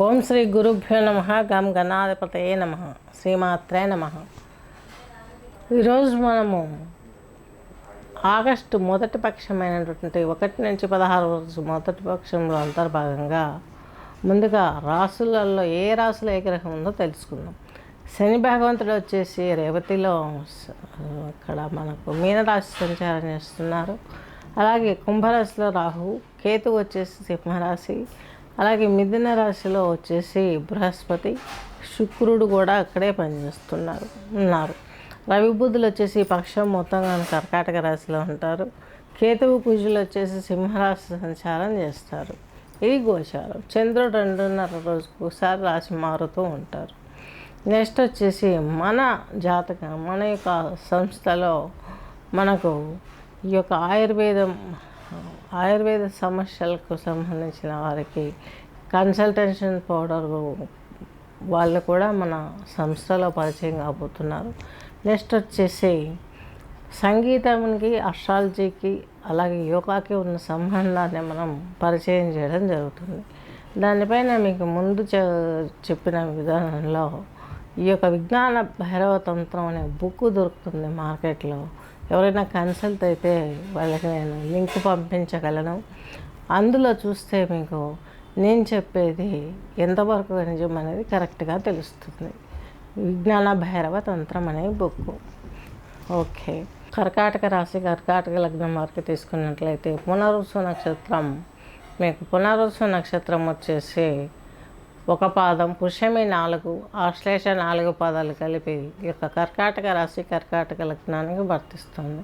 ఓం శ్రీ గురుభ్యో నమ. గం గణాధిపతయే నమ. శ్రీమాత్రే నమ. ఈరోజు మనము ఆగస్టు మొదటి పక్షమైనటువంటి 1 నుంచి 16 రోజు మొదటి పక్షంలో అంతర్భాగంగా ముందుగా రాసులలో ఏ రాసులో ఏ గ్రహం ఉందో తెలుసుకుందాం. శని భగవంతుడు వచ్చేసి రేవతిలో ఇక్కడ మనకు మీనరాశి సంచారం చేస్తున్నారు. అలాగే కుంభరాశిలో రాహు, కేతు వచ్చేసి సింహరాశి, అలాగే మిథున రాశిలో వచ్చేసి బృహస్పతి, శుక్రుడు కూడా అక్కడే ఉన్నారు. రవి బుధులు వచ్చేసి పక్షం మొత్తంగా కర్కాటక రాశిలో ఉంటారు. కేతువు కుజులు వచ్చేసి సింహరాశి సంచారం చేస్తారు. ఇది గోచారం. చంద్రుడు 2.5 రోజుకు ఒకసారి రాశి మారుతూ ఉంటారు. నెక్స్ట్ వచ్చేసి మన జాతకం, మన యొక్క సంస్థలో మనకు ఈ యొక్క ఆయుర్వేద సమస్యలకు సంబంధించిన వారికి కన్సల్టేషన్ పౌడర్ వాళ్ళు కూడా మన సంస్థలో పరిచయం కాబోతున్నారు. నెక్స్ట్ వచ్చేసి సంగీతానికి, అస్ట్రాలజీకి, అలాగే యోగాకి ఉన్న సంబంధాన్ని మనం పరిచయం చేయడం జరుగుతుంది. దానిపైన మీకు ముందు చెప్పిన విధానంలో ఈ యొక్క విజ్ఞాన భైరవ తంత్రం అనే బుక్ దొరుకుతుంది మార్కెట్లో. ఎవరైనా కన్సల్ట్ అయితే వాళ్ళకి నేను లింక్ పంపించగలను. అందులో చూస్తే మీకు నేను చెప్పేది ఎంతవరకు నిజం అనేది కరెక్ట్గా తెలుస్తుంది. విజ్ఞాన భైరవ తంత్రం అనే బుక్. ఓకే, కర్కాటక రాశి, కర్కాటక లగ్నం వారికి తీసుకున్నట్లయితే పునర్వసు నక్షత్రం, మీకు పునర్వసు నక్షత్రం వచ్చేసి 1 పాదం, పుష్యమి 4, ఆశ్లేష 4 పాదాలు కలిపి ఈ యొక్క కర్కాటక రాశి, కర్కాటక లగ్నానికి వర్తిస్తుంది.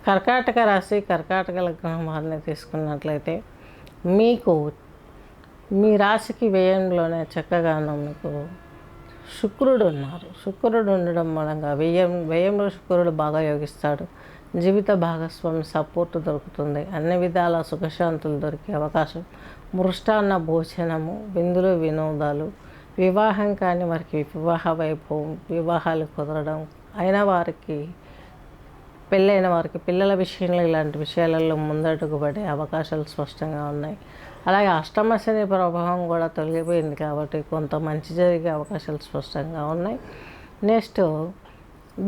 కర్కాటక రాశి, కర్కాటక లగ్నం వారిని తీసుకున్నట్లయితే మీకు మీ రాశికి వ్యయంలోనే చక్కగాను మీకు శుక్రుడు ఉన్నారు. శుక్రుడు ఉండడం మూలంగా వ్యయంలో శుక్రుడు బాగా యోగిస్తాడు. జీవిత భాగస్వామి సపోర్ట్ దొరుకుతుంది. అన్ని విధాల సుఖశాంతులు దొరికే అవకాశం, మృష్టాన్న భోజనము, విందులు వినోదాలు, వివాహం కాని వారికి వివాహ వైభవం, వివాహాలు కుదరడం, అయిన వారికి పెళ్ళైన వారికి పిల్లల విషయంలో ఇలాంటి విషయాలలో ముందడుగు పడే అవకాశాలు స్పష్టంగా ఉన్నాయి. అలాగే అష్టమ శని ప్రభావం కూడా తొలగిపోయింది కాబట్టి కొంత మంచి జరిగే అవకాశాలు స్పష్టంగా ఉన్నాయి. నెక్స్ట్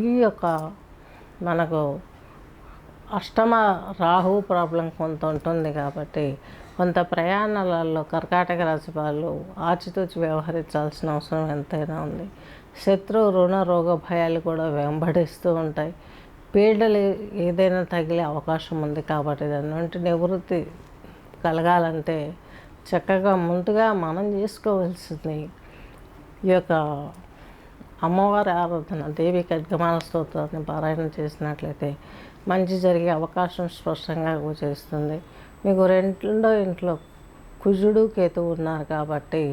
ఈ యొక్క మనకు అష్టమ రాహు ప్రాబ్లం కొంత ఉంటుంది కాబట్టి కొంత ప్రయాణాలలో కర్కాటక రాశి వాళ్ళు ఆచితూచి వ్యవహరించాల్సిన అవసరం ఎంతైనా ఉంది. శత్రు రుణ రోగ భయాలు కూడా వెంబడిస్తూ ఉంటాయి. పీడలు ఏదైనా తగిలే అవకాశం ఉంది కాబట్టి దాని నుండి నివృత్తి కలగాలంటే చక్కగా ముందుగా మనం చేసుకోవాల్సింది ఈ యొక్క అమ్మవారి ఆరాధన, దేవి ఖడ్గమాల స్తోత్రాన్ని పారాయణ చేసినట్లయితే మంచి జరిగే అవకాశం స్పష్టంగా గోచరిస్తుంది. మీకు రెండో ఇంట్లో కుజుడు, కేతువు ఉన్నారు కాబట్టి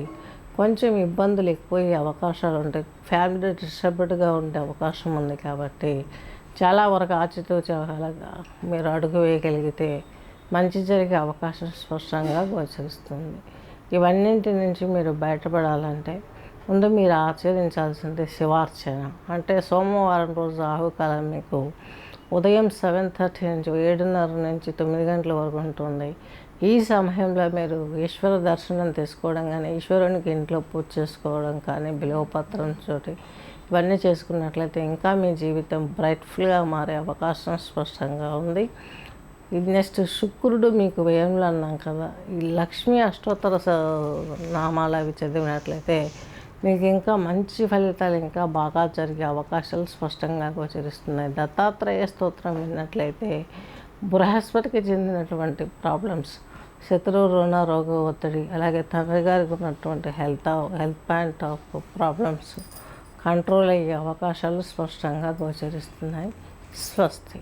కొంచెం ఇబ్బందులు ఎక్కువయ్యే అవకాశాలు ఉంటాయి. ఫ్యామిలీ డిస్టర్బ్డ్గా ఉండే అవకాశం ఉంది కాబట్టి చాలా వరకు ఆచితూచి మీరు అడుగు వేయగలిగితే మంచి జరిగే అవకాశం స్పష్టంగా గోచరిస్తుంది. ఇవన్నింటి నుంచి మీరు బయటపడాలంటే ముందు మీరు ఆచరించాల్సింది శివార్చన. అంటే సోమవారం రోజు రాహుకాలం మీకు ఉదయం 7:30 నుంచి 7:30 నుంచి 9 గంటల వరకు ఉంటుంది. ఈ సమయంలో మీరు ఈశ్వర దర్శనం తీసుకోవడం కానీ, ఈశ్వరునికి ఇంట్లో పూజ చేసుకోవడం కానీ, బిల్వపత్రం చోటి ఇవన్నీ చేసుకున్నట్లయితే ఇంకా మీ జీవితం బ్రైట్ఫుల్గా మారే అవకాశం స్పష్టంగా ఉంది. ఇది నెక్స్ట్ శుక్రుడు మీకు వ్యయంలో అన్నాం కదా, ఈ లక్ష్మీ అష్టోత్తర నామాలు అవి చదివినట్లయితే మీకు ఇంకా మంచి ఫలితాలు ఇంకా బాగా జరిగే అవకాశాలు స్పష్టంగా గోచరిస్తున్నాయి. దత్తాత్రేయ స్తోత్రం విన్నట్లయితే బృహస్పతికి చెందినటువంటి ప్రాబ్లమ్స్, శత్రు రుణ రోగ ఒత్తిడి, అలాగే తండ్రి గారికి ఉన్నటువంటి health point of problems control అయ్యే అవకాశాలు స్పష్టంగా గోచరిస్తున్నాయి. స్వస్తి.